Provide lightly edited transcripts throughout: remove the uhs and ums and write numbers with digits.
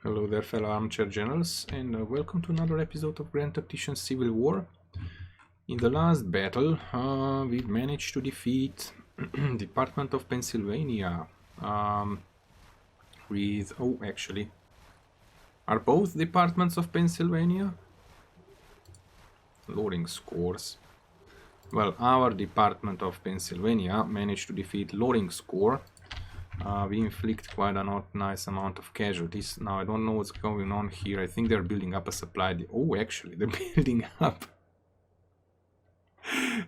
Hello there, fellow armchair generals, and welcome to another episode of Grand Tactician Civil War. In the last battle, we've managed to defeat Department of Pennsylvania with... Oh, actually, are both departments of Pennsylvania? Loading scores. Well, our Department of Pennsylvania managed to defeat Loring's Corps. We inflict quite a nice amount of casualties. Now, I don't know what's going on here. I think they're building up a supply. Oh, actually, they're building up.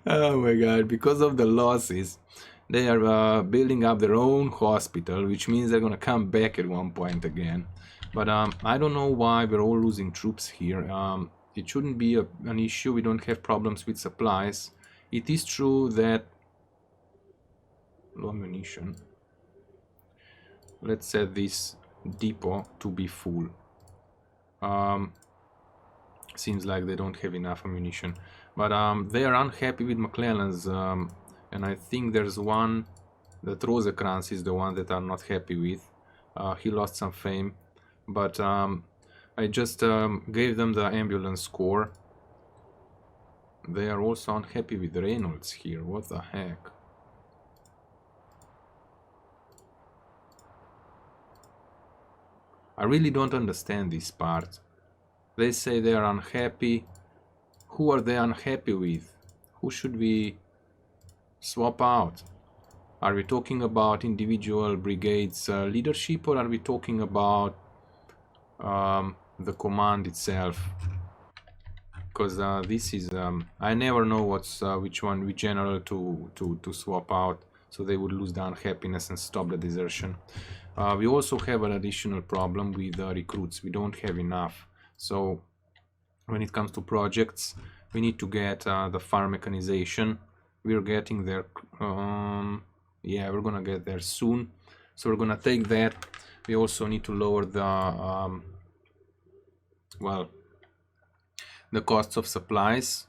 Oh my god, because of the losses, they are building up their own hospital, which means they're gonna come back at one point again. But I don't know why we're all losing troops here. It shouldn't be an issue. We don't have problems with supplies. It is true that... Low ammunition. Let's set this depot to be full. Seems like they don't have enough ammunition. But they are unhappy with McClellan's, and I think there's one that Rosekrantz is the one that I'm not happy with. He lost some fame, but I just gave them the ambulance corps. They are also unhappy with Reynolds here. What the heck? I really don't understand this part. They say they are unhappy. Who are they unhappy with? Who should we swap out? Are we talking about individual brigades leadership, or are we talking about the command itself? Because this is... I never know which general to swap out, so they would lose the unhappiness and stop the desertion. We also have an additional problem with recruits. We don't have enough. So when it comes to projects, we need to get the farm mechanization. We're getting there. Yeah, we're gonna get there soon. So we're gonna take that. We also need to lower the well, the costs of supplies.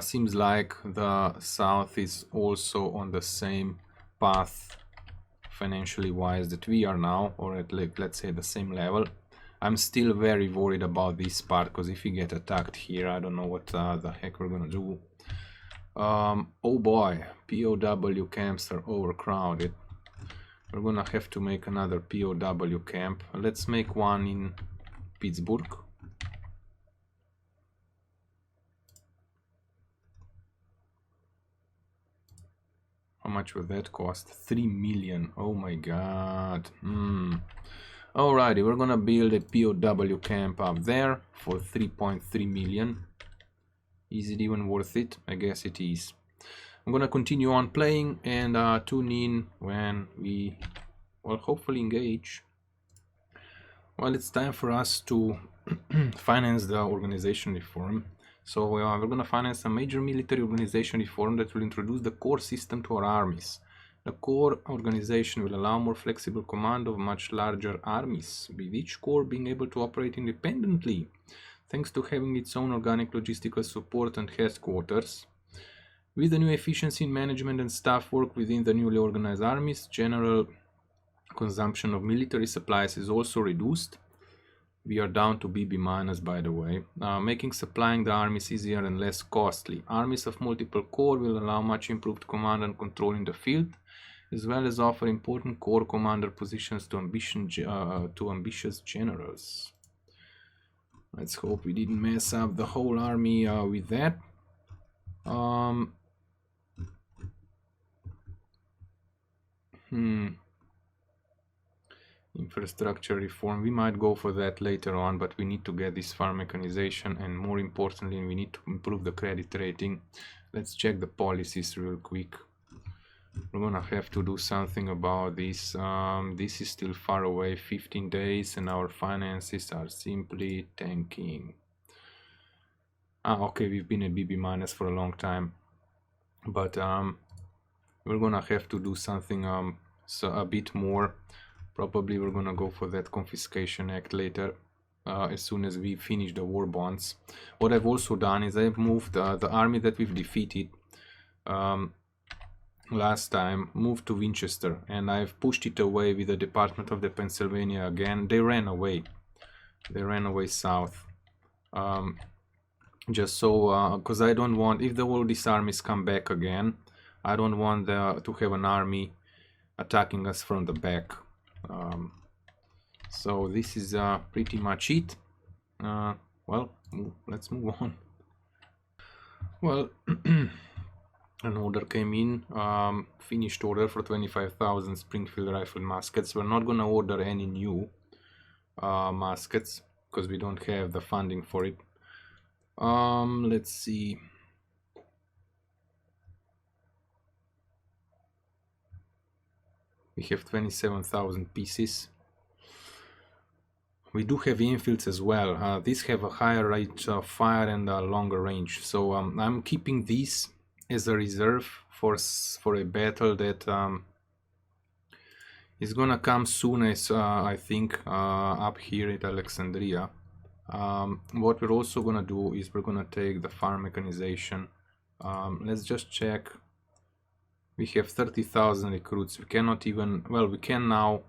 Seems like the South is also on the same path financially wise that we are now, or at let's say the same level. I'm still very worried about this part, because if we get attacked here, I don't know what the heck we're gonna do. Oh boy, POW camps are overcrowded. We're gonna have to make another POW camp. Let's make one in Pittsburgh. How much will that cost? 3 million. Oh my god. Alrighty, we're gonna build a POW camp up there for 3.3 million. Is it even worth it? I guess it is. I'm gonna continue on playing and tune in when we, well, hopefully engage. Well, it's time for us to finance the organization reform. So we're gonna finance a major military organization reform that will introduce the core system to our armies. The core organization will allow more flexible command of much larger armies, with each corps being able to operate independently, thanks to having its own organic logistical support and headquarters. With the new efficiency in management and staff work within the newly organized armies, general consumption of military supplies is also reduced. We are down to BB minus, by the way, making supplying the armies easier and less costly. Armies of multiple corps will allow much improved command and control in the field, as well as offer important corps commander positions to ambitious generals. Let's hope we didn't mess up the whole army with that. Infrastructure reform, we might go for that later on, but we need to get this farm mechanization, and more importantly, we need to improve the credit rating. Let's check the policies real quick. We're gonna have to do something about this. This is still far away, 15 days, and our finances are simply tanking. Okay, we've been at BB minus for a long time, but we're gonna have to do something a bit more. Probably we're gonna go for that confiscation act later, as soon as we finish the war bonds. What I've also done is I've moved the army that we've defeated last time, moved to Winchester, and I've pushed it away with the Department of the Pennsylvania again. They ran away. They ran away south. Just so, because I don't want, if all these armies come back again, I don't want to have an army attacking us from the back. So this is pretty much it. Well, let's move on. Well, an order came in, finished order for 25,000 Springfield rifle muskets. We're not gonna order any new muskets because we don't have the funding for it. Let's see. We have 27,000 pieces. We do have infields as well. These have a higher rate of fire and a longer range. So I'm keeping these as a reserve for a battle that is gonna come soon, as I think up here at Alexandria. What we're also gonna do is we're gonna take the farm mechanization. Let's just check. We have 30,000 recruits. We cannot even, well, we can now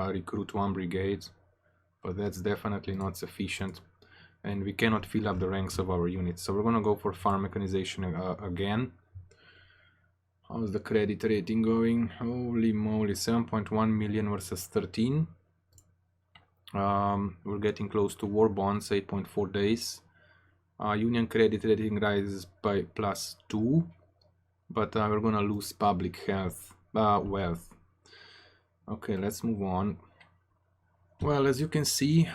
recruit 1 brigade, but that's definitely not sufficient, and we cannot fill up the ranks of our units. So we're gonna go for farm mechanization again. How's the credit rating going? Holy moly, 7.1 million versus 13. We're getting close to war bonds, 8.4 days. Union credit rating rises by +2, but we're gonna lose public health wealth. Okay, let's move on. Well, as you can see,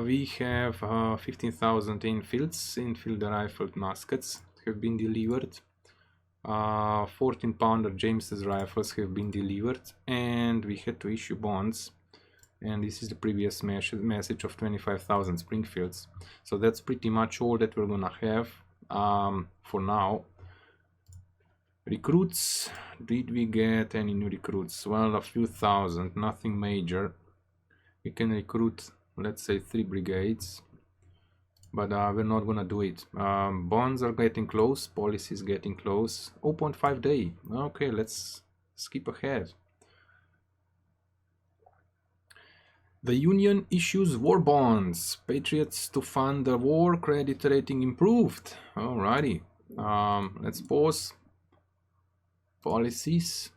we have 15,000 infield rifled muskets have been delivered. 14-pounder James's rifles have been delivered, and we had to issue bonds. And this is the previous message of 25,000 Springfields. So that's pretty much all that we're gonna have for now. Recruits, did we get any new recruits? Well, a few thousand, nothing major. We can recruit, let's say, 3 brigades, but we're not gonna do it. Bonds are getting close, policy is getting close. 0.5 day. Okay, let's skip ahead. The Union issues war bonds. Patriots to fund the war, credit rating improved. Alrighty. Let's pause. Policies.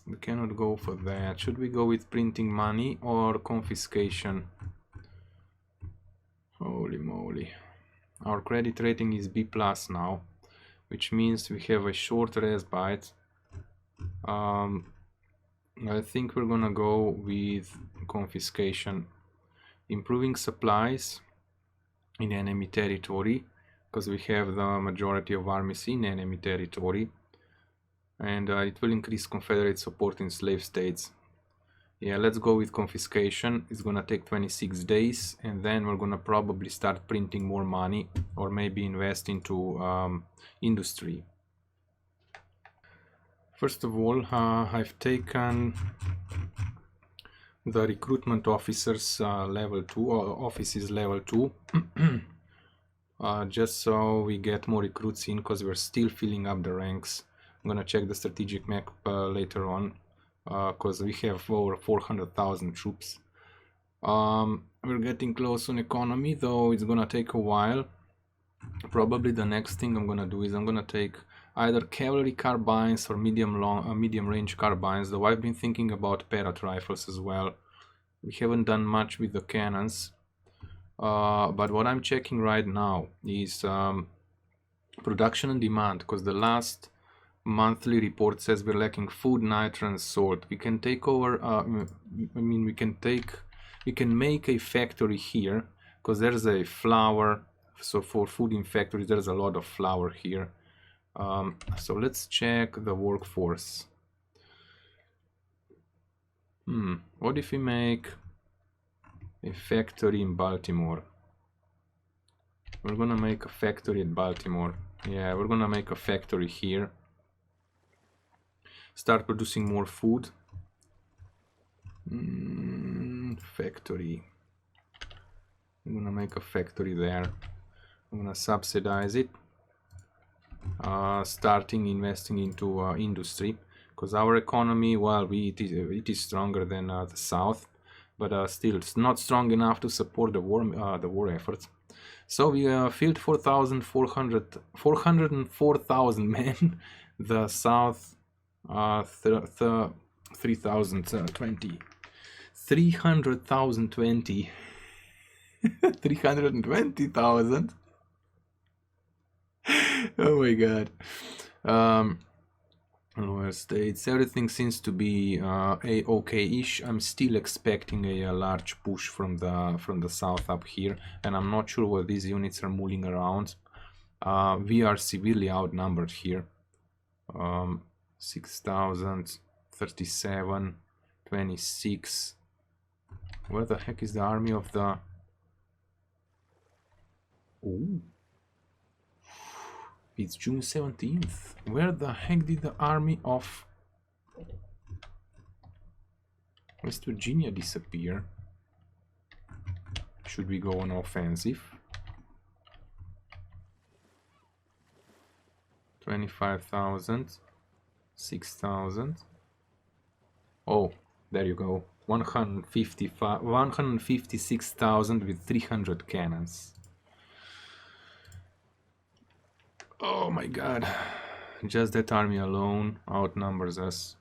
We cannot go for that. Should we go with printing money or confiscation? Holy moly. Our credit rating is B+ now, which means we have a short respite. I think we're gonna go with confiscation. Improving supplies in enemy territory, because we have the majority of armies in enemy territory, and it will increase Confederate support in slave states. Yeah, let's go with confiscation. It's gonna take 26 days, and then we're gonna probably start printing more money, or maybe invest into industry. First of all, I've taken the recruitment officers level 2, or offices level 2, just so we get more recruits in, because we're still filling up the ranks. I'm gonna check the strategic map later on, because we have over 400,000 troops. We're getting close on economy, though it's gonna take a while. Probably the next thing I'm gonna do is I'm gonna take either cavalry carbines or medium range carbines, though I've been thinking about Parrot rifles as well. We haven't done much with the cannons, but what I'm checking right now is production and demand, because the last monthly report says we're lacking food, nitrogen, and salt. We can take over, we can make a factory here, because there's a flour, so for food in factories there's a lot of flour here. So let's check the workforce. What if we make a factory in Baltimore? We're gonna make a factory in Baltimore. Yeah, we're gonna make a factory here. Start producing more food. Factory. I'm gonna make a factory there. I'm gonna subsidize it. Starting investing into industry, because our economy, well, it is stronger than the south, but still it's not strong enough to support the war efforts. So we filled 404,000 men. The south 3,020. 300,020. 320,000. Oh my god. Lower states, everything seems to be a-okay-ish. I'm still expecting a large push from the south up here, and I'm not sure what these units are mulling around. We are severely outnumbered here. 6,000, 37, 26. Where the heck is the army of the... Ooh. It's June 17th. Where the heck did the army of West Virginia disappear? Should we go on offensive? 25,000, 6,000. Oh, there you go. 156,000 with 300 cannons. Oh my god. Just that army alone outnumbers us.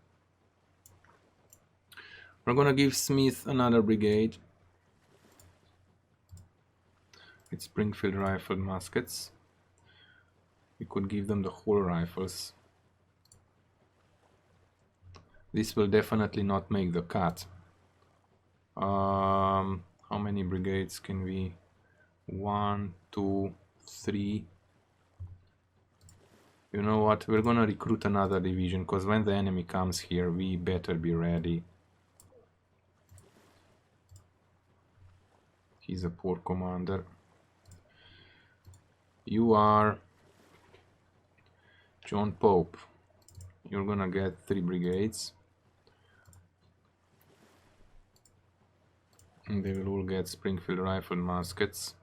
We're gonna give Smith another brigade. It's Springfield rifled muskets. We could give them the whole rifles. This will definitely not make the cut. How many brigades can we? 1, 2, 3. You know what? We're gonna recruit another division, because when the enemy comes here, we better be ready. He's a poor commander. You are John Pope. You're gonna get 3 brigades. And they will all get Springfield rifled muskets.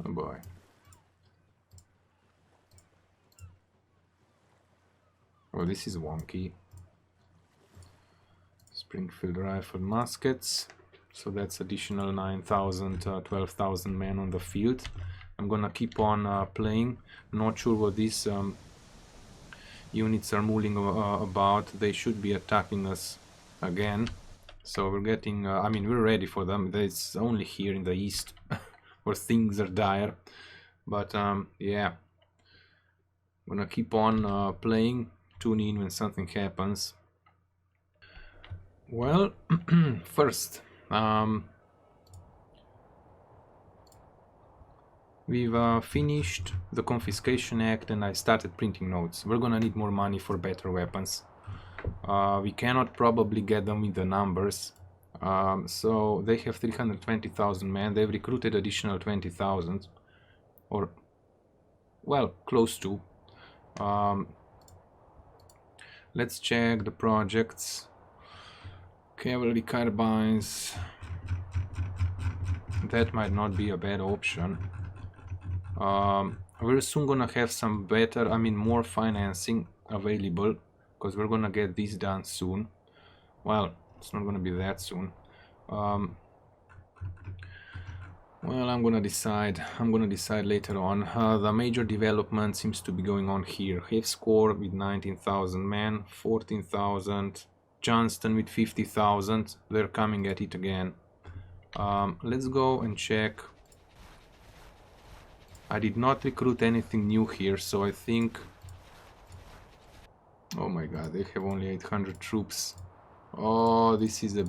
Oh boy. Oh, this is wonky. Springfield rifled muskets. So that's additional 9,000, 12,000 men on the field. I'm gonna keep on playing. Not sure what these units are mulling about. They should be attacking us again. So we're getting, I mean, we're ready for them. It's only here in the east where things are dire. But yeah, I'm gonna keep on playing. Tune in when something happens. Well, first, we've finished the Confiscation Act and I started printing notes. We're gonna need more money for better weapons. We cannot probably get them with the numbers. So they have 320,000 men. They've recruited additional 20,000. Or, well, close to. Let's check the projects. Cavalry carbines. That might not be a bad option. We're soon gonna have some better, I mean more financing available, because we're gonna get this done soon. Well, it's not gonna be that soon. Well, I'm gonna decide later on. The major development seems to be going on here. Haves Corps with 19,000 men, 14,000. Johnston with 50,000. They're coming at it again. Let's go and check. I did not recruit anything new here, so I think... Oh my god, they have only 800 troops. Oh, this is a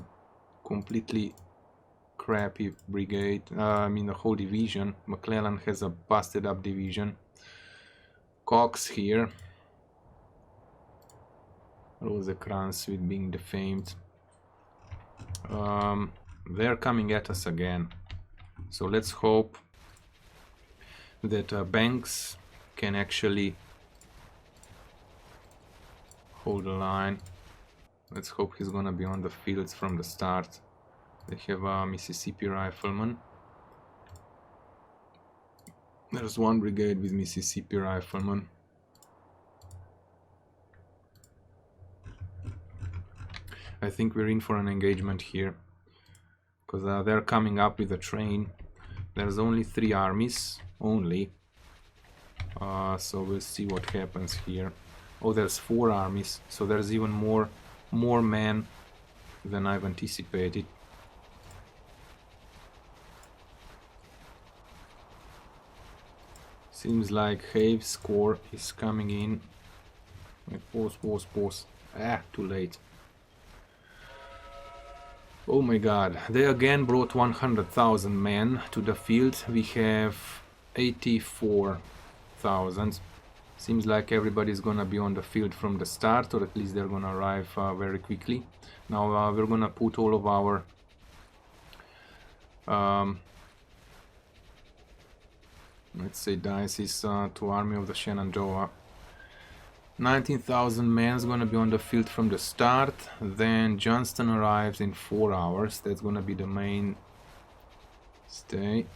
completely crappy brigade. I mean, the whole division. McClellan has a busted up division. Cox here. Rosekrantz with being defamed. They're coming at us again. So let's hope that Banks can actually hold the line. Let's hope he's gonna be on the fields from the start. They have a Mississippi rifleman. There's one brigade with Mississippi rifleman. I think we're in for an engagement here, because they're coming up with a train. There's only 3 armies, only. So we'll see what happens here. Oh, there's 4 armies, so there's even more men than I've anticipated. Seems like Have's corps is coming in. Pause. Ah, too late. Oh my god, they again brought 100,000 men to the field. We have 84,000. Seems like everybody's gonna be on the field from the start, or at least they're gonna arrive very quickly. Now we're gonna put all of our let's say dices to Army of the Shenandoah. 19,000 men is gonna be on the field from the start. Then Johnston arrives in 4 hours. That's gonna be the main stay.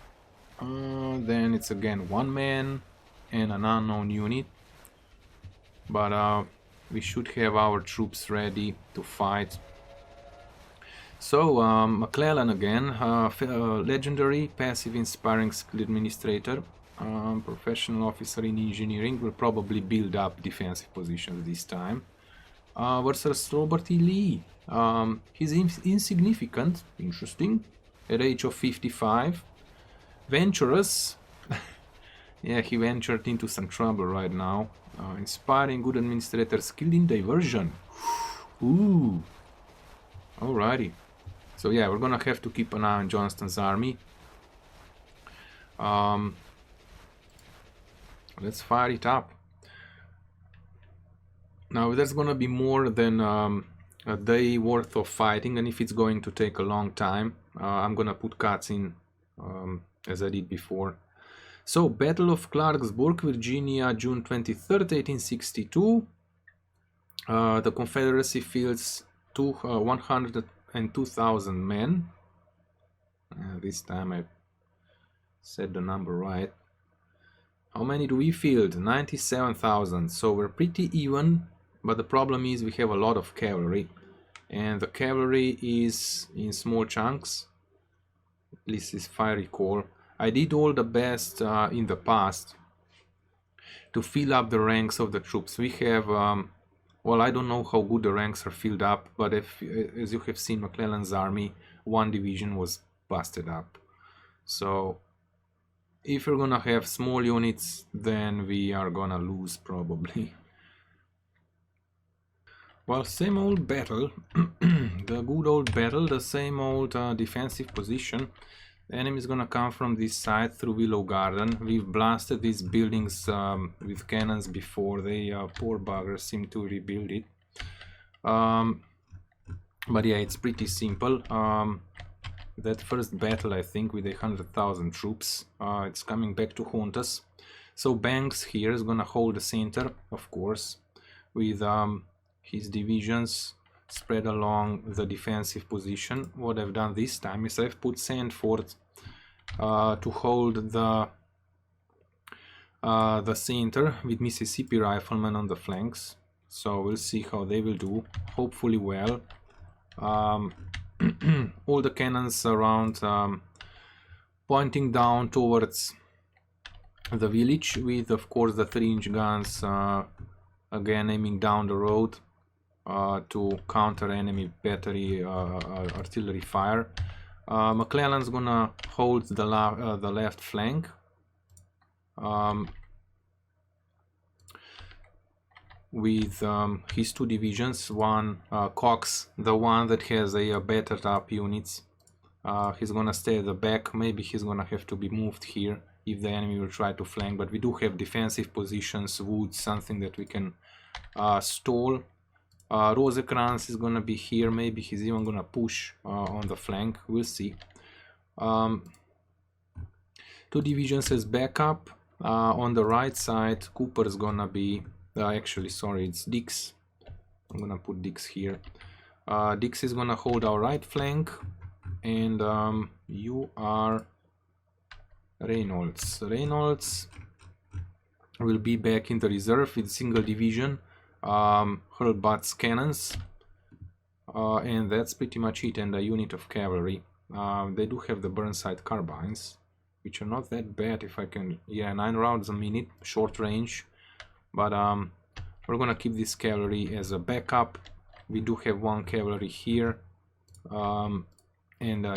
Then it's again 1 man and an unknown unit. But we should have our troops ready to fight. So McClellan again, legendary, passive, inspiring skill administrator, professional officer in engineering, will probably build up defensive positions this time. Versus Robert E. Lee, he's insignificant, interesting, at age of 55, venturous. Yeah, he ventured into some trouble right now. Inspiring, good administrator, skilled in diversion. Ooh, alrighty. So yeah, we're gonna have to keep an eye on Johnston's army. Let's fire it up. Now there's gonna be more than a day worth of fighting, and if it's going to take a long time, I'm gonna put cuts in as I did before. So, Battle of Clarksburg, Virginia, June 23rd, 1862. The Confederacy fields 102,000 men. This time I said the number right. How many do we field? 97,000. So we're pretty even, but the problem is we have a lot of cavalry. And the cavalry is in small chunks. At least if I recall. I did all the best in the past to fill up the ranks of the troops. We have, well, I don't know how good the ranks are filled up, but if, as you have seen, McClellan's army, 1 division was busted up. So if we're gonna have small units, then we are gonna lose probably. Well, same old battle, the good old battle, the same old defensive position. The enemy is gonna come from this side through Willow Garden. We've blasted these buildings with cannons before. They, poor buggers, seem to rebuild it. But yeah, it's pretty simple. That first battle, I think, with 100,000 troops, it's coming back to haunt us. So Banks here is gonna hold the center, of course, with his divisions spread along the defensive position. What I've done this time is I've put Sandford to hold the center with Mississippi riflemen on the flanks. So we'll see how they will do. Hopefully well. All the cannons around pointing down towards the village, with of course the 3-inch guns again aiming down the road to counter enemy battery artillery fire. McClellan's gonna hold the left flank. With his 2 divisions, one Cox, the one that has a battered up units. He's gonna stay at the back. Maybe he's gonna have to be moved here if the enemy will try to flank, but we do have defensive positions, woods, something that we can stall. Rosekrantz is gonna be here. Maybe he's even gonna push on the flank. We'll see. 2 divisions as backup. On the right side, Cooper's gonna be... actually, sorry, it's Dix. I'm gonna put Dix here. Dix is gonna hold our right flank. And you are Reynolds. Reynolds will be back in the reserve with single division. Hurlbut's cannons. And that's pretty much it. And a unit of cavalry. They do have the Burnside carbines, which are not that bad if I can... Yeah, 9 rounds a minute, short range. But we're gonna keep this cavalry as a backup. We do have 1 cavalry here. And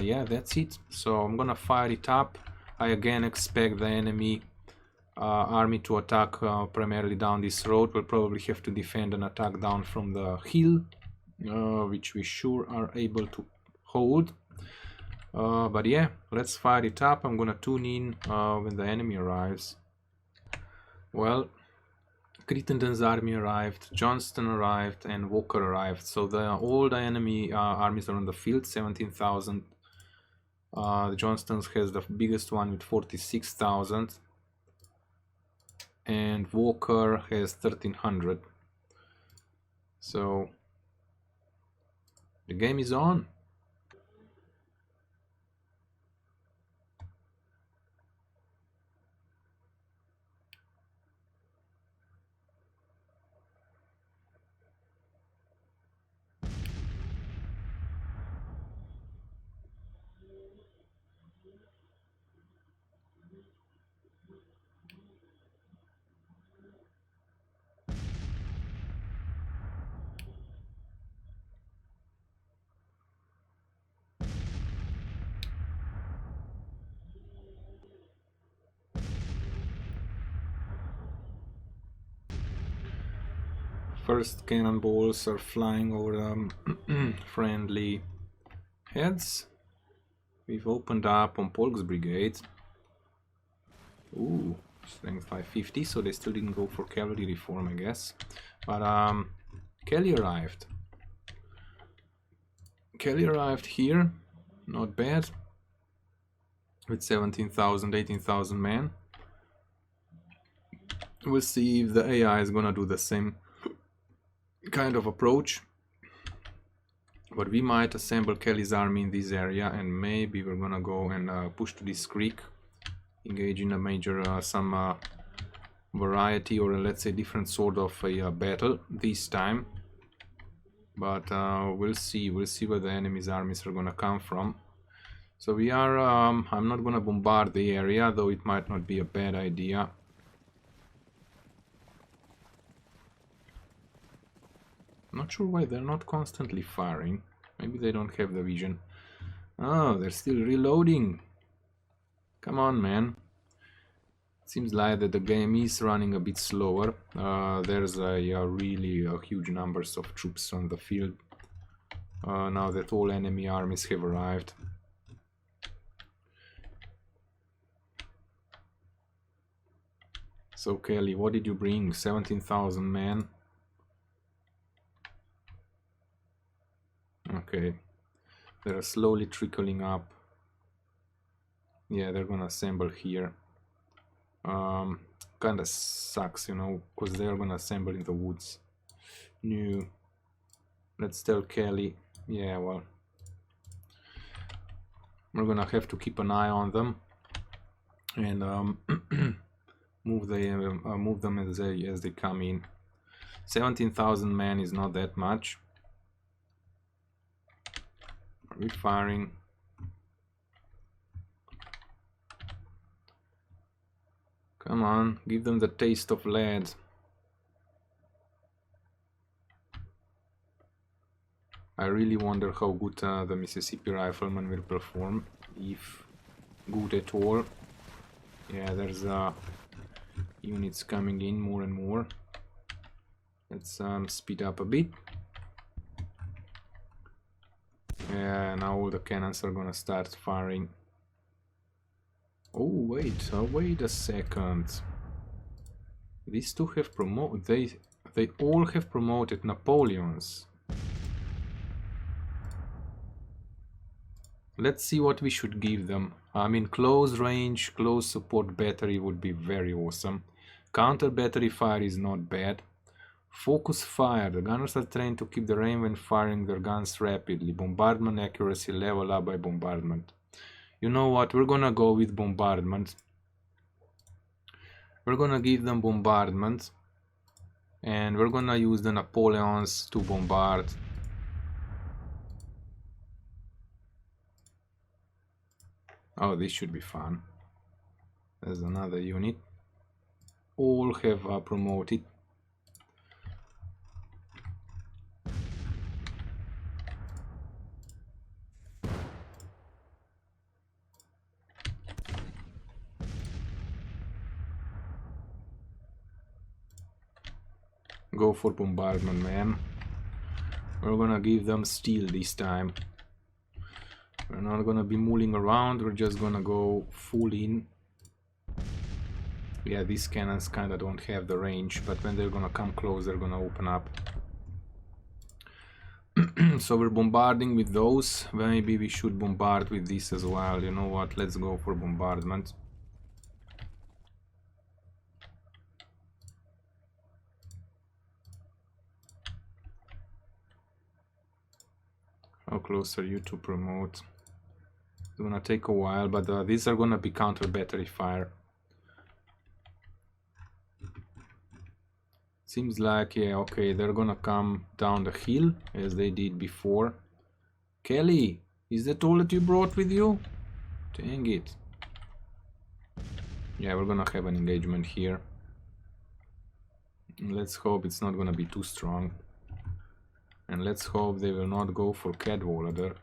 yeah, that's it. So I'm gonna fire it up. I again expect the enemy army to attack primarily down this road. We'll probably have to defend an attack down from the hill, which we sure are able to hold. But yeah, let's fire it up. I'm gonna tune in when the enemy arrives. Well, Crittenden's army arrived, Johnston arrived, and Walker arrived. So all the enemy armies are on the field, 17,000. Johnston's has the biggest one with 46,000. And Walker has 1,300. So the game is on. First cannonballs are flying over friendly heads. We've opened up on Polk's brigade. Ooh, strength 550, so they still didn't go for cavalry reform, I guess. But Kelly arrived. Kelly arrived here, not bad, with 17,000, 18,000 men. We'll see if the AI is gonna do the same kind of approach. But we might assemble Kelly's army in this area, and maybe we're gonna go and push to this creek, engage in a major some variety, or let's say different sort of a battle this time. But we'll see where the enemy's armies are gonna come from. So we are I'm not gonna bombard the area, though it might not be a bad idea. Not sure why they're not constantly firing. Maybe they don't have the vision. Oh, they're still reloading. Come on, man. Seems like that the game is running a bit slower. There's really huge numbers of troops on the field. Now that all enemy armies have arrived. So Kelly, what did you bring? 17,000 men. Okay, they're slowly trickling up. Yeah, they're gonna assemble here. Kinda sucks, you know, because they're gonna assemble in the woods. No. Let's tell Kelly. Yeah, well, we're gonna have to keep an eye on them and move them as they come in. 17,000 men is not that much. Are we firing? Come on, give them the taste of lead. I really wonder how good the Mississippi Rifleman will perform, if good at all. Yeah, there's units coming in more and more. Let's speed up a bit. Yeah, now all the cannons are gonna start firing. Oh wait a second. These two have promoted. They all have promoted Napoleons. Let's see what we should give them. I mean, close range, close support battery would be very awesome. Counter battery fire is not bad. Focus fire. The gunners are trained to keep the aim when firing their guns rapidly. Bombardment accuracy level up by bombardment. You know what? We're gonna go with bombardment. We're gonna give them bombardment. And we're gonna use the Napoleons to bombard. Oh, this should be fun. There's another unit. All have promoted. Go for bombardment, man. We're gonna give them steel this time. We're not gonna be mulling around, we're just gonna go full in. Yeah, these cannons kinda don't have the range, but when they're gonna come close, they're gonna open up. So we're bombarding with those. Maybe we should bombard with this as well. You know what? Let's go for bombardment. How close are you to promote? It's gonna take a while, but these are gonna be counter battery fire. Seems like, yeah, okay, they're gonna come down the hill as they did before. Kelly, is that all that you brought with you? Dang it. Yeah, we're gonna have an engagement here. Let's hope it's not gonna be too strong. And let's hope they will not go for Cadwallader.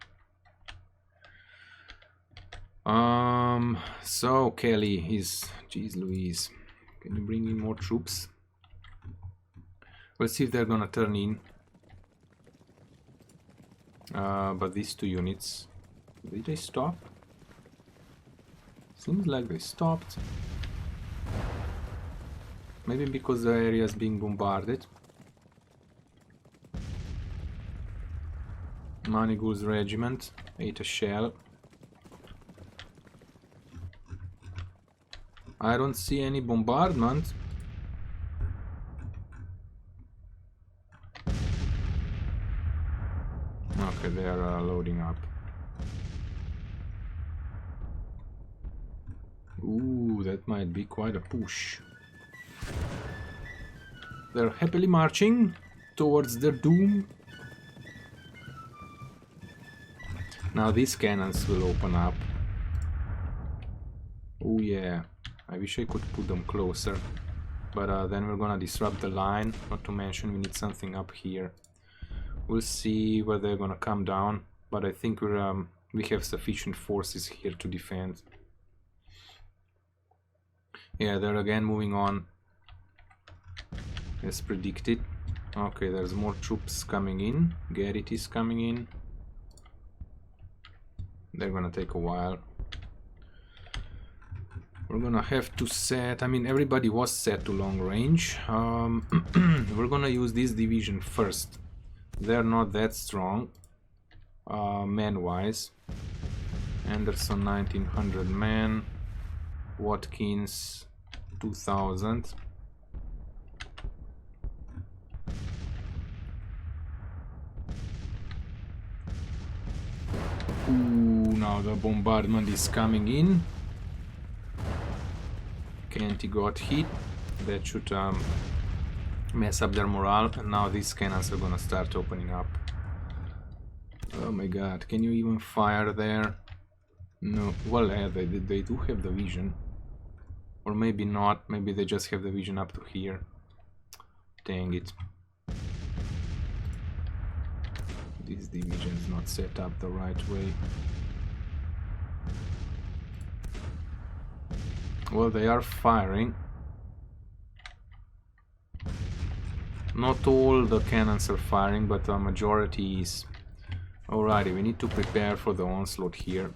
So Kelly is... Jeez Louise. Can you bring in more troops? Let's see if they're gonna turn in. But these two units... Did they stop? Seems like they stopped. Maybe because the area is being bombarded. Manigul's regiment ate a shell. I don't see any bombardment. Okay, they are loading up. Ooh, that might be quite a push. They're happily marching towards their doom. Now these cannons will open up. Oh yeah, I wish I could put them closer. But then we're gonna disrupt the line. Not to mention we need something up here. We'll see where they're gonna come down. But I think we have sufficient forces here to defend. Yeah, they're again moving on. As predicted. Okay, there's more troops coming in. Garrett is coming in. They're gonna take a while. We're gonna have to set... I mean, everybody was set to long range. We're gonna use this division first. They're not that strong, man-wise. Anderson, 1900 men. Watkins, 2000. Ooh, now the bombardment is coming in. Kenty got hit. That should mess up their morale. And now these cannons are gonna start opening up. Oh my god, can you even fire there? No. Well, yeah, they do have the vision. Or maybe not. Maybe they just have the vision up to here. Dang it. This division is not set up the right way. Well, they are firing. Not all the cannons are firing, but the majority is. Alrighty, we need to prepare for the onslaught here.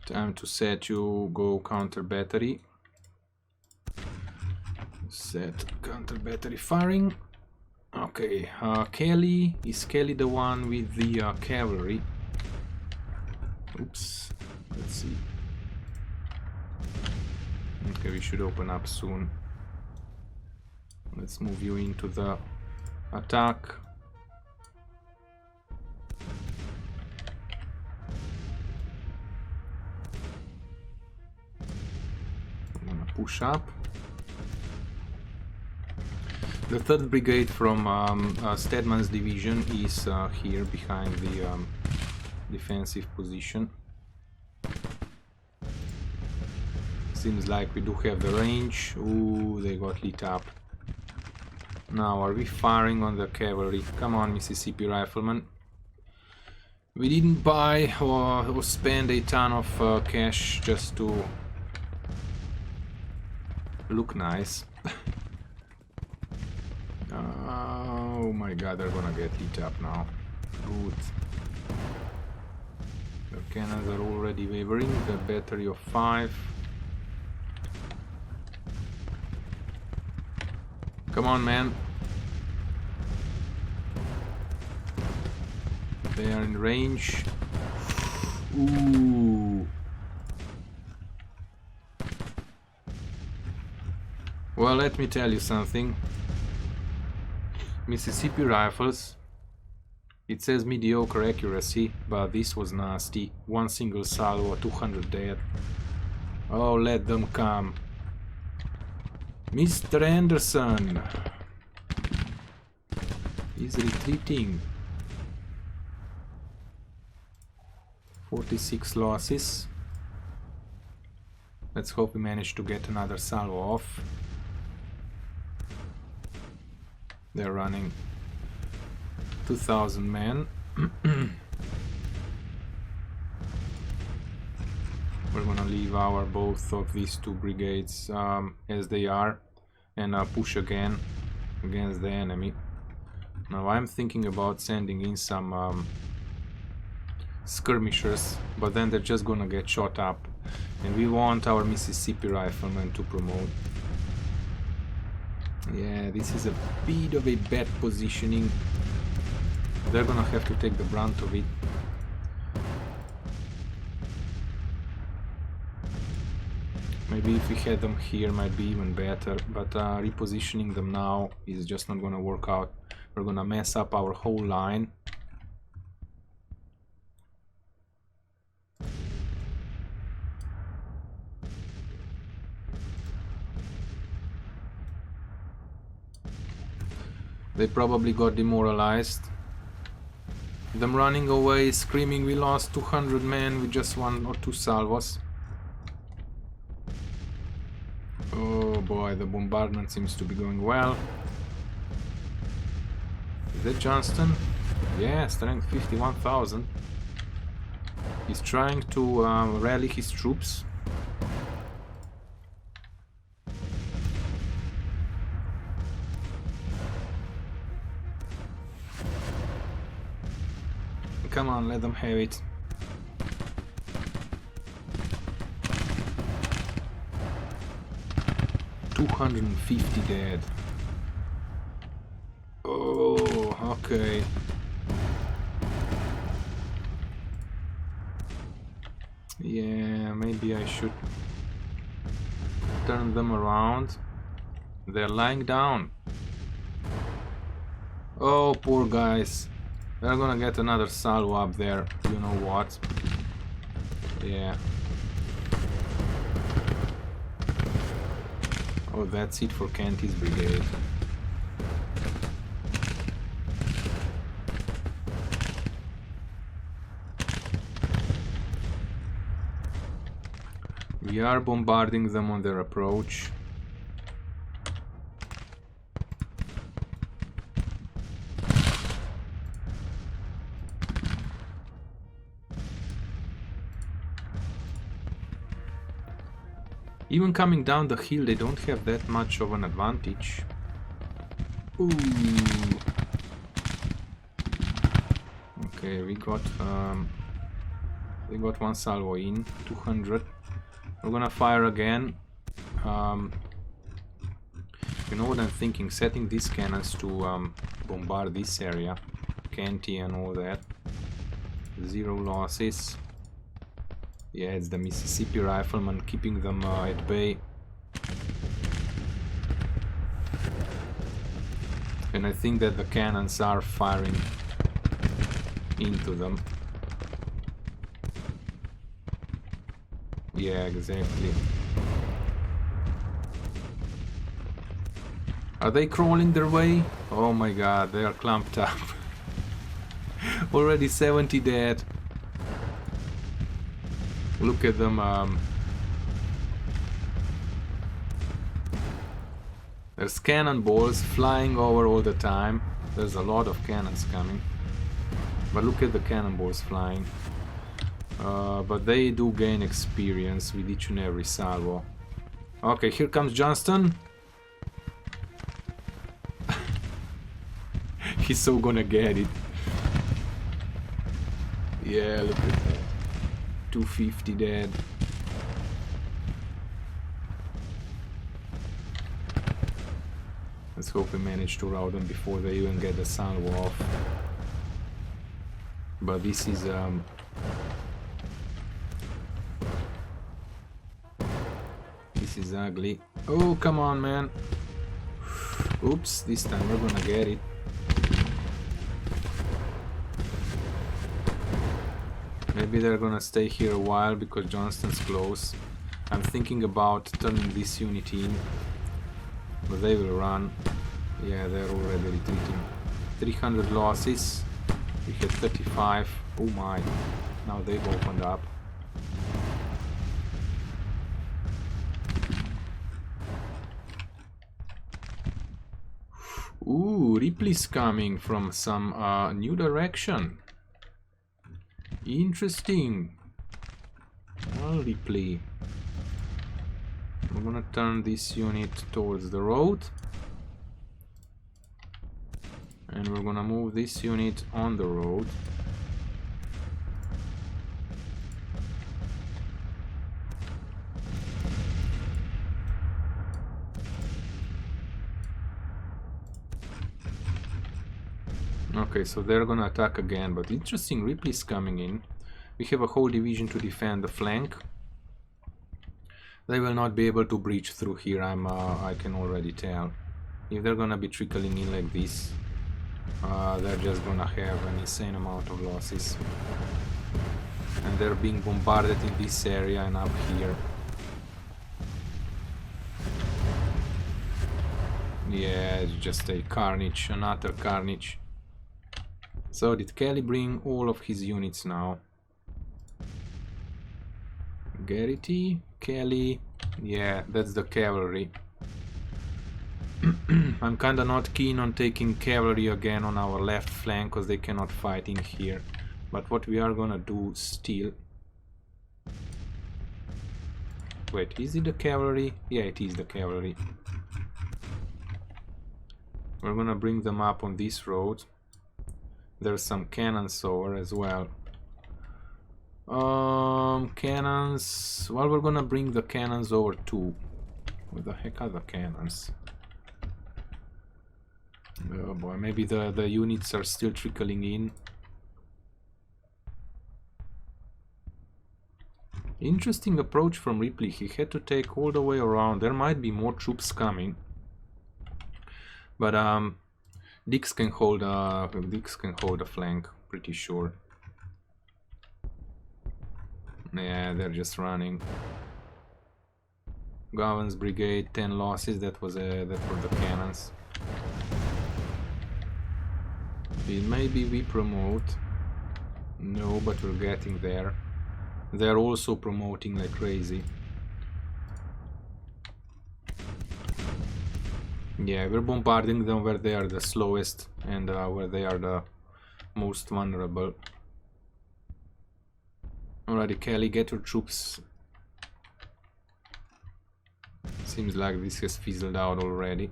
Time to set you, go counter battery. Set counter battery firing. Okay, Kelly, is Kelly the one with the cavalry? Oops, let's see. Okay, we should open up soon. Let's move you into the attack. I'm gonna push up. The 3rd Brigade from Stedman's division is here behind the defensive position. Seems like we do have the range. Ooh, they got lit up. Now, are we firing on the cavalry? Come on, Mississippi Riflemen. We didn't buy or spend a ton of cash just to look nice. Oh my god, they're gonna get lit up now. Good. The cannons are already wavering. The battery of 5. Come on, man. They are in range. Ooh. Well, let me tell you something. Mississippi Rifles. It says mediocre accuracy, but this was nasty. 1 single salvo, 200 dead. Oh, let them come. Mr. Anderson is retreating. 46 losses. Let's hope we manage to get another salvo off. They're running 2,000 men. We're gonna leave our both of these 2 brigades as they are and push again against the enemy. Now I'm thinking about sending in some skirmishers, but then they're just gonna get shot up, and we want our Mississippi Riflemen to promote. Yeah, this is a bit of a bad positioning. They're gonna have to take the brunt of it. Maybe if we had them here might be even better, but repositioning them now is just not gonna work out. We're gonna mess up our whole line. They probably got demoralized. Them running away, screaming we lost 200 men with just 1 or 2 salvos. Oh boy, the bombardment seems to be going well. Is that Johnston? Yeah, strength 51,000. He's trying to rally his troops. Come on, let them have it. $250 dead. Oh, okay. Yeah, maybe I should turn them around. They're lying down. Oh, poor guys. They're gonna get another salvo up there. You know what? Yeah. Oh, that's it for Kenty's brigade. We are bombarding them on their approach. Even coming down the hill, they don't have that much of an advantage. Ooh. Okay, we got 1 salvo in, 200. We're gonna fire again. You know what I'm thinking? Setting these cannons to bombard this area, Kenty and all that. 0 losses. Yeah, it's the Mississippi Riflemen keeping them at bay. And I think that the cannons are firing into them. Yeah, exactly. Are they crawling their way? Oh my god, they are clumped up. Already 70 dead. Look at them. There's cannonballs flying over all the time. There's a lot of cannons coming. But look at the cannonballs flying. But they do gain experience with each and every salvo. Okay, here comes Johnston. He's so gonna get it. Yeah, look at that. 250 dead. Let's hope we manage to rout them before they even get the salvo off. But this is ugly. Oh, come on, man. Oops, this time we're gonna get it. Maybe they're gonna stay here a while because Johnston's close. I'm thinking about turning this unit in, but they will run. Yeah, they're already retreating. 300 losses. We had 35. Oh my. Now they've opened up. Ooh, Ripley's coming from some new direction. Interesting. Well, Ripley. We're gonna turn this unit towards the road. And we're gonna move this unit on the road. Okay, so they're gonna attack again, but interesting, Ripley's coming in. We have a whole division to defend the flank. They will not be able to breach through here, I can already tell. If they're gonna be trickling in like this, they're just gonna have an insane amount of losses. And they're being bombarded in this area and up here. Yeah, it's just a carnage, an utter carnage. So did Kelly bring all of his units now? Garrity, Kelly, yeah, that's the cavalry. I'm kinda not keen on taking cavalry again on our left flank because they cannot fight in here. But what we are gonna do still... Wait, is it the cavalry? Yeah, it is the cavalry. We're gonna bring them up on this road. There's some cannons over as well. Cannons... Well, we're gonna bring the cannons over too. What the heck are the cannons? Oh boy, maybe the units are still trickling in. Interesting approach from Ripley. He had to take all the way around. There might be more troops coming. But Dix can hold a flank, pretty sure. Yeah, they're just running. Gowan's brigade, 10 losses. That were the cannons. Maybe we promote. No, but we're getting there. They're also promoting like crazy. Yeah, we're bombarding them where they are the slowest and where they are the most vulnerable. Alrighty, Kelly, get your troops. Seems like this has fizzled out already.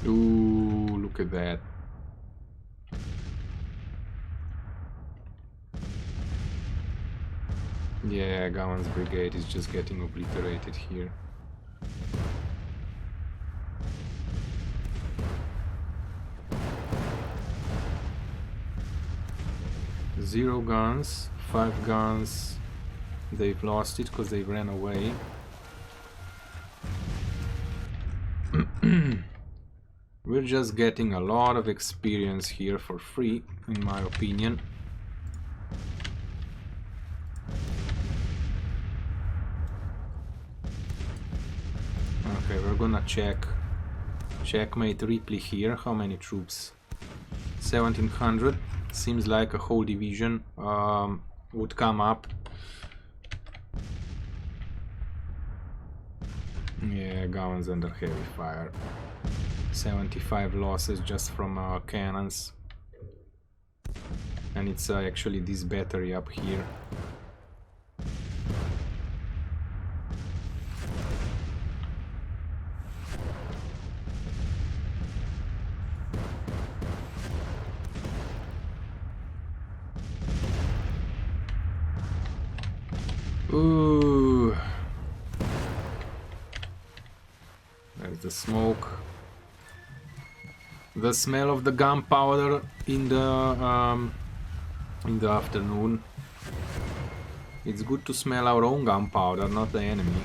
Ooh, look at that. Yeah, Gowan's brigade is just getting obliterated here. Zero guns, 5 guns, They've lost it because they ran away. We're just getting a lot of experience here for free, in my opinion. Okay, we're gonna checkmate Ripley here. How many troops? 1700. Seems like a whole division would come up. Yeah, guns under heavy fire. 75 losses just from cannons. And it's actually this battery up here. Ooh. There's the smoke. The smell of the gunpowder in the afternoon. It's good to smell our own gunpowder, not the enemy.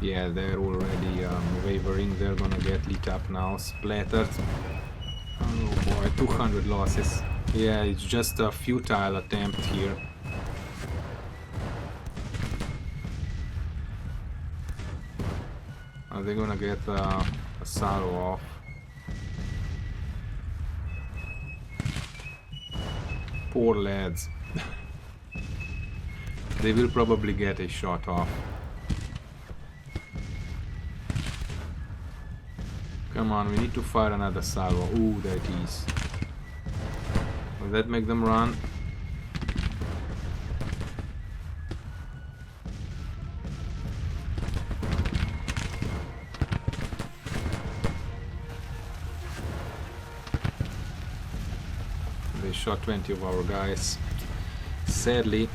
Yeah, they're already wavering. They're gonna get lit up now, splattered. Oh boy, 200 losses. Yeah, it's just a futile attempt here. Are they gonna get a salvo off? Poor lads. They will probably get a shot off. Come on, we need to fire another salvo. Ooh, there it is. Will that make them run? They shot 20 of our guys. Sadly,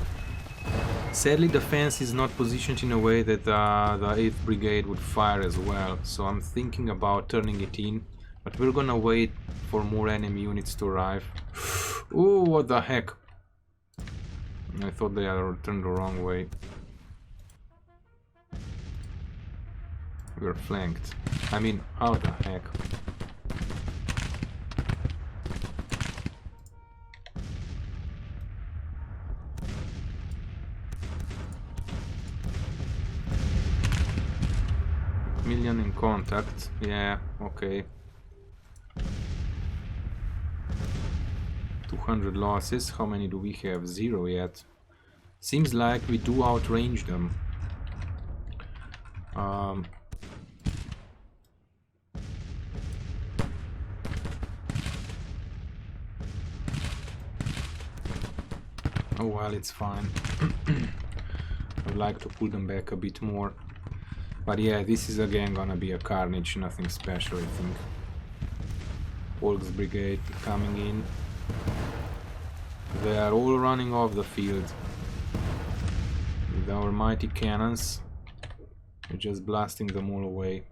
the fence is not positioned in a way that the 8th Brigade would fire as well, so I'm thinking about turning it in, but we're gonna wait for more enemy units to arrive. Ooh, what the heck! I thought they had turned the wrong way. We're flanked. I mean, how the heck? Million in contact. Yeah, okay. 200 losses. How many do we have? 0 yet. Seems like we do outrange them. Oh well, it's fine. I'd like to pull them back a bit more. But yeah, this is again gonna be a carnage, nothing special, I think. Polk's brigade coming in. They are all running off the field. With our mighty cannons, we're just blasting them all away.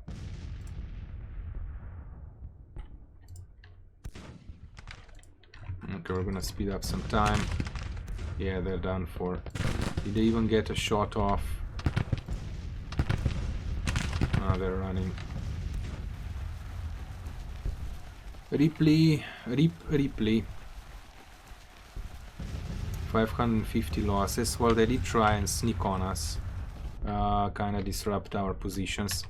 Okay, we're gonna speed up some time. Yeah, they're done for. Did they even get a shot off? Ah, they're running. Ripley, Ripley. 550 losses. Well, they did try and sneak on us. Kinda disrupt our positions.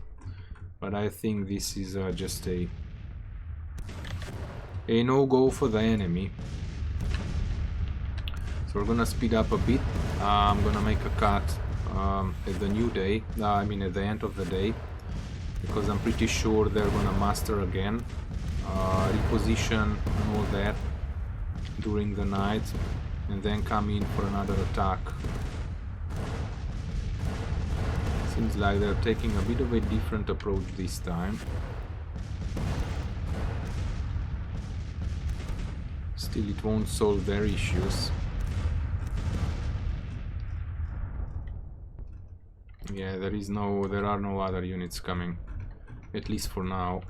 But I think this is just a no-go for the enemy. So we're gonna speed up a bit. I'm gonna make a cut at the new day. I mean at the end of the day. Because I'm pretty sure they're gonna muster again. Reposition and all that during the night. And then come in for another attack. Seems like they're taking a bit of a different approach this time. Still, it won't solve their issues. Yeah, there are no other units coming. At least for now.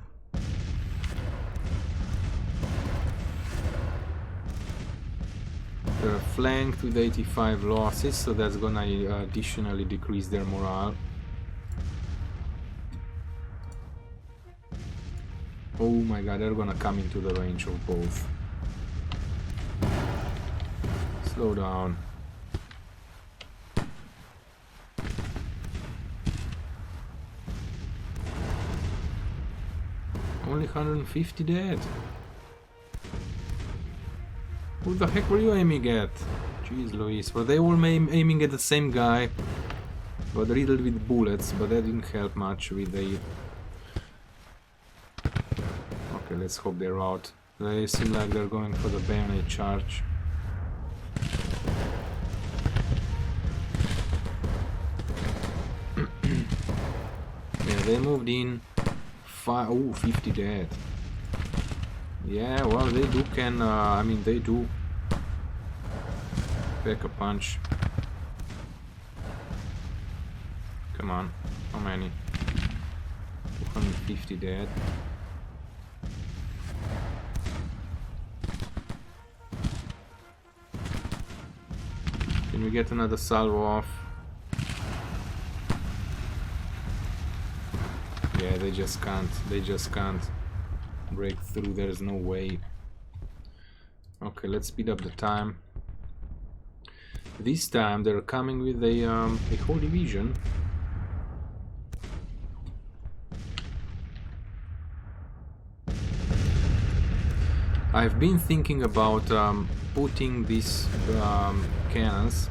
They're flanked with 85 losses, so that's gonna additionally decrease their morale. Oh my god, they're gonna come into the range of both. Slow down. Only 150 dead. Who the heck were you aiming at? Jeez Louise, were they all aiming at the same guy? But riddled with bullets, but that didn't help much with the... Okay, let's hope they're out. They seem like they're going for the bayonet charge. Yeah, they moved in. 50 dead. Yeah, well, they do I mean, they do pack a punch. Come on, how many? 250 dead. Can we get another salvo off? Yeah, they just can't break through, there's no way. Okay, let's speed up the time. This time they're coming with a whole division. I've been thinking about putting these cannons,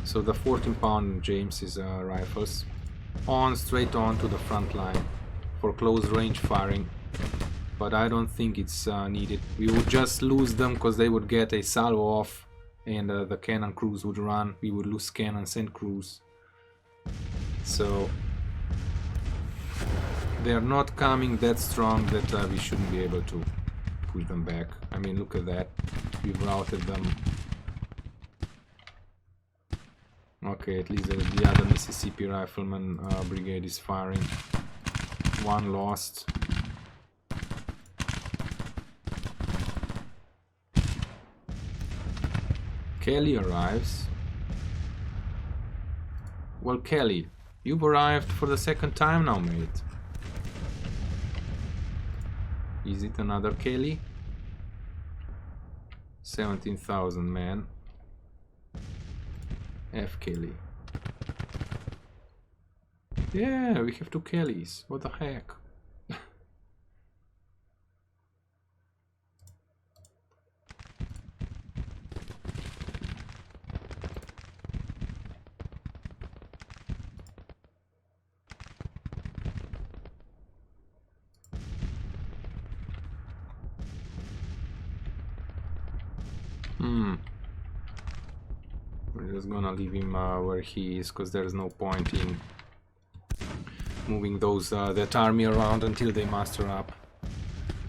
so the 14-pound James's rifles, straight on to the front line for close range firing, but I don't think it's needed. We would just lose them because they would get a salvo off and the cannon crews would run. We would lose cannons and crews, so they're not coming that strong that we shouldn't be able to push them back. I mean, look at that, we've routed them. Okay, at least the other Mississippi Rifleman brigade is firing. One lost. Kelly arrives. Well, Kelly, you've arrived for the second time now, mate. Is it another Kelly? 17,000 men. F. Kelly. Yeah, we have two Kellys. What the heck? We're just gonna leave him where he is, because there's no point in moving that army around until they muster up.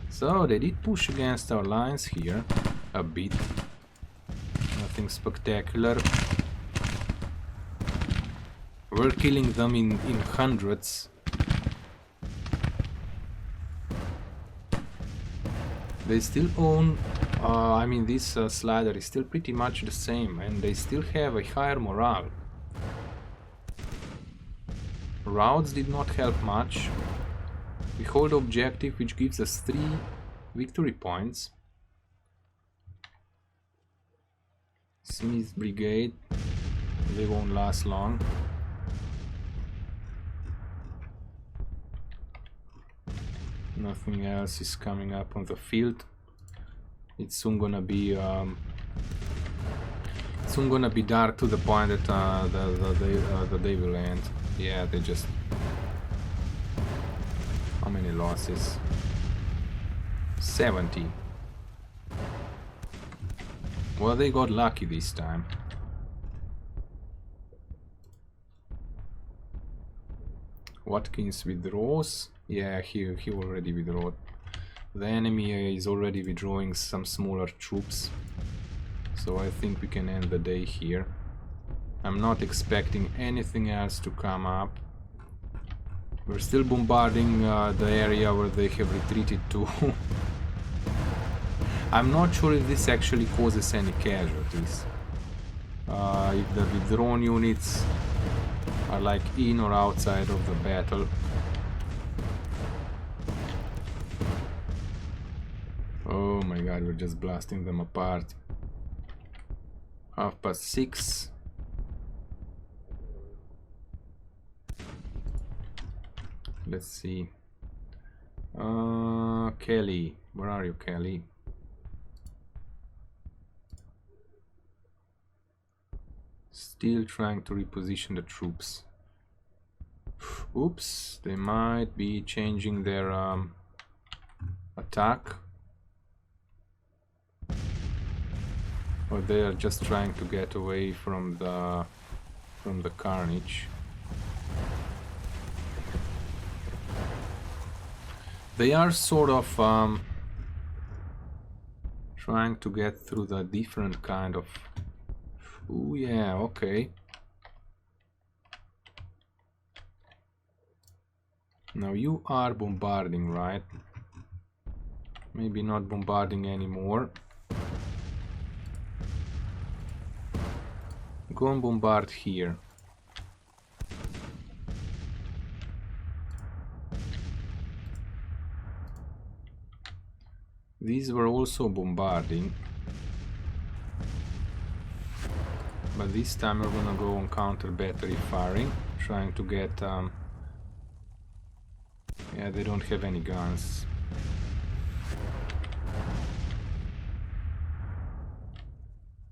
So they did push against our lines here a bit. Nothing spectacular. We're killing them in hundreds. They still own, I mean, this slider is still pretty much the same, and they still have a higher morale. Routes did not help much. We hold objective, which gives us 3 victory points. Smith's brigade, they won't last long. Nothing else is coming up on the field. It's soon gonna be dark to the point that the day will end. Yeah, they just... How many losses? 70. Well, they got lucky this time. Watkins withdraws. Yeah, he already withdrew. The enemy is already withdrawing some smaller troops, so I think we can end the day here. I'm not expecting anything else to come up. We're still bombarding the area where they have retreated to. I'm not sure if this actually causes any casualties. If the withdrawn units are like in or outside of the battle. Oh my god, we're just blasting them apart. 6:30. Let's see. Kelly, where are you, Kelly? Still trying to reposition the troops. Oops, they might be changing their attack. Or they are just trying to get away from the carnage. They are sort of trying to get through the different kind of... Oh yeah, okay. Now you are bombarding, right? Maybe not bombarding anymore. Go and bombard here. These were also bombarding. But this time we're gonna go on counter battery firing, trying to get... yeah, they don't have any guns.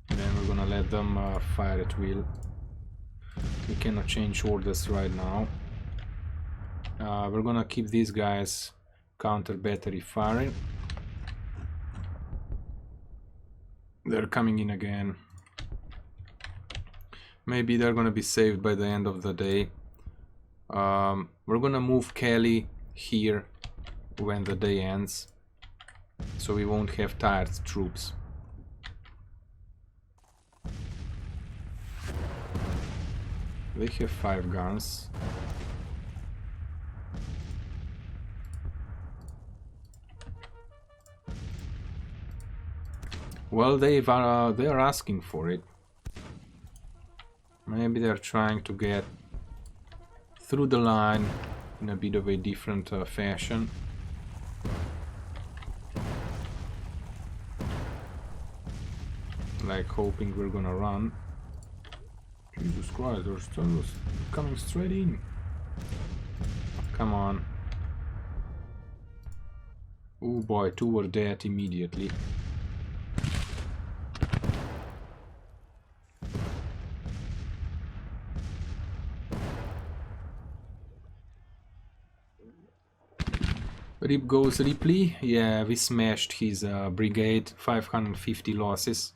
Then we're gonna let them fire at will. We cannot change orders right now. We're gonna keep these guys counter battery firing. They're coming in again. Maybe they're gonna be saved by the end of the day. We're gonna move Kelly here when the day ends, so we won't have tired troops. They have 5 guns. Well, they are asking for it. Maybe they're trying to get through the line in a bit of a different fashion. Like hoping we're gonna run. Jesus Christ, they're still coming straight in. Come on. Oh boy, 2 were dead immediately. Rip goes Ripley. Yeah, we smashed his brigade. 550 losses.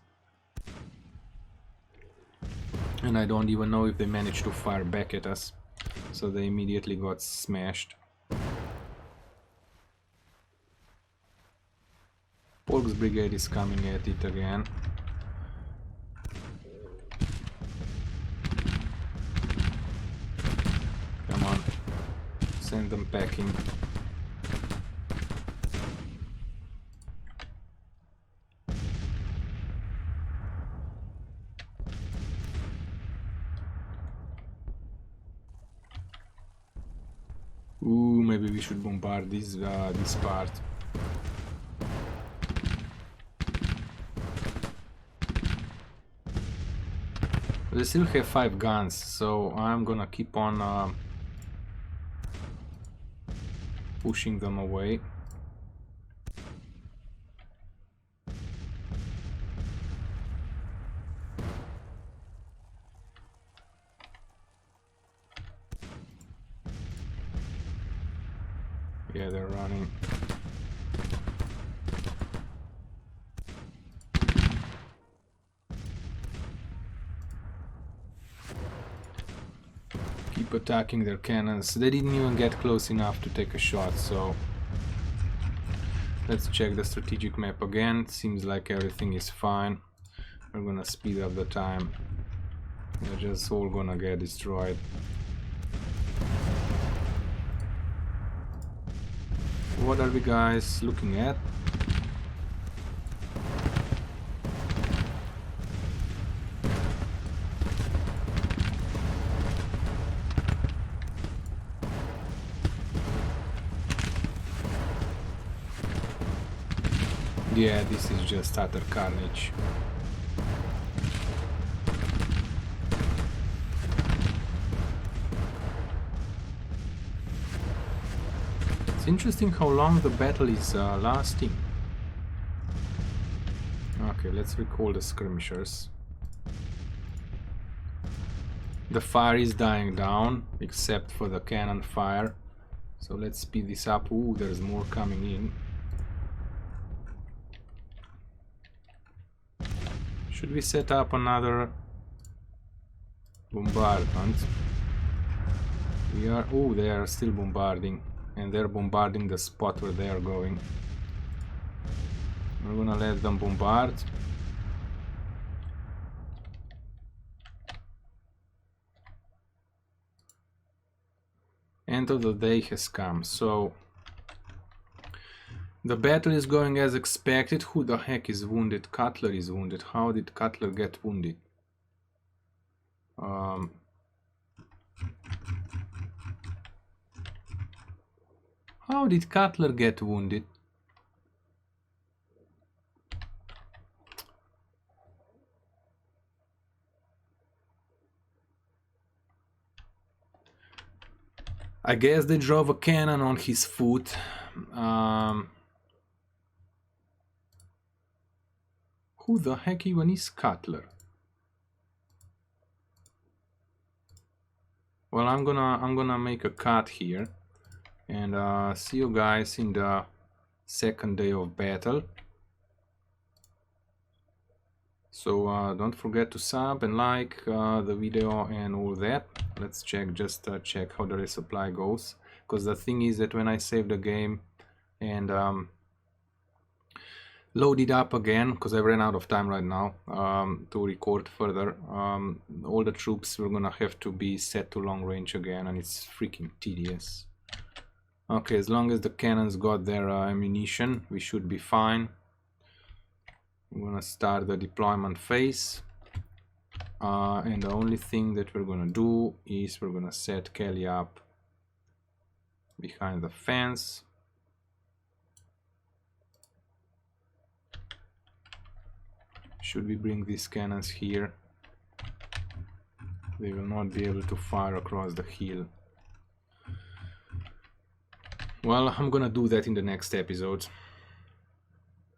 And I don't even know if they managed to fire back at us. So they immediately got smashed. Polk's brigade is coming at it again. Come on. Send them packing. Ooh, maybe we should bombard this part. They still have 5 guns, so I'm gonna keep on pushing them away. Yeah, they're running. Keep attacking their cannons. They didn't even get close enough to take a shot, so let's check the strategic map again. Seems like everything is fine. We're gonna speed up the time. They're just all gonna get destroyed. What are we guys looking at? Yeah, this is just utter carnage. It's interesting how long the battle is lasting. Okay, let's recall the skirmishers. The fire is dying down, except for the cannon fire. So let's speed this up. Ooh, there's more coming in. Should we set up another bombardment? We are... Oh, they are still bombarding. And they're bombarding the spot where they are going. We're gonna let them bombard. End of the day has come, so the battle is going as expected. Who the heck is wounded? Cutler is wounded. How did Cutler get wounded? How did Cutler get wounded? I guess they drove a cannon on his foot. Who the heck even is Cutler? Well, I'm gonna make a cut here, and see you guys in the second day of battle. So don't forget to sub and like the video and all that. Let's check, just check how the resupply goes, because the thing is that when I save the game and load it up again, because I ran out of time right now to record further, all the troops were gonna have to be set to long range again, and it's freaking tedious. Okay, as long as the cannons got their ammunition, we should be fine. I'm gonna start the deployment phase, and the only thing that we're gonna do is we're gonna set Kelly up behind the fence. Should we bring these cannons here? They will not be able to fire across the hill. Well, I'm gonna do that in the next episode.